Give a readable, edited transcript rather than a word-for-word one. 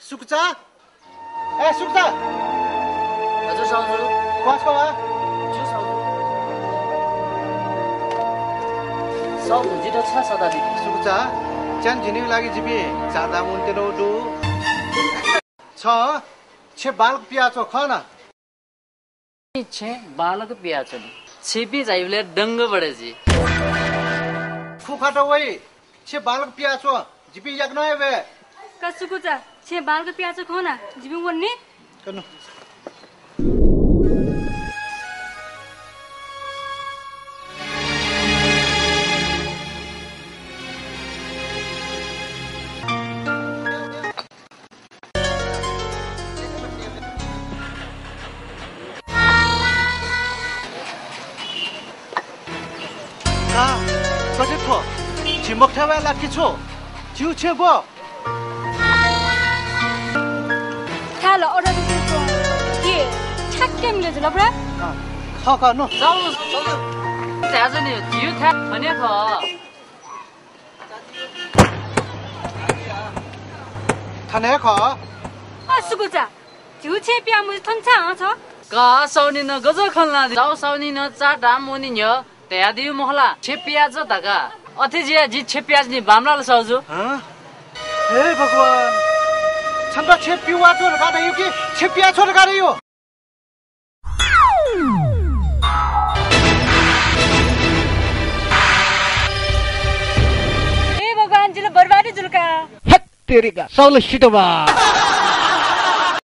सुक्चा ए सुक्चा हजुर साउजू क्वासको वा छु साउजू साउजू जितो छ सदा दिदी सुक्चा च्यान झिनिको लागि जिबी जादा मुन्तेरो दु छ छे बालक पियाचो खन छे बालक पियाचो छिपी जाइले डंग बडे जी फुखाटो वइ छे बालक पियाचो जिबी याक नय वे कसुकुचा छे बालक पियाचो खना जिबी वन्ने कनु कसे थो छिमक थावा लाकी छो जिउ छेबो थालो ओडा दिसो के छक्के मिले जला ब्रा ख ख नो साउजू जाजो नि जिउ था भने ख थाने ख असुकुचा जिउ छे पिया मुज थन्चा छ का साउनी न गज खल्ला जाउ साउनी न चा डाम मोनि न्य त्या दिउ मोहला छे पियाज दागा अथि जिया जी छे पियाज नि बामला साउजू हे भगवान छन्द छे पिवा तो गाडे यो कि छे पिया छोड गाडे यो ए भगवान जिले बर्बादी जुलका हेत तेरीका सौल सिटोबा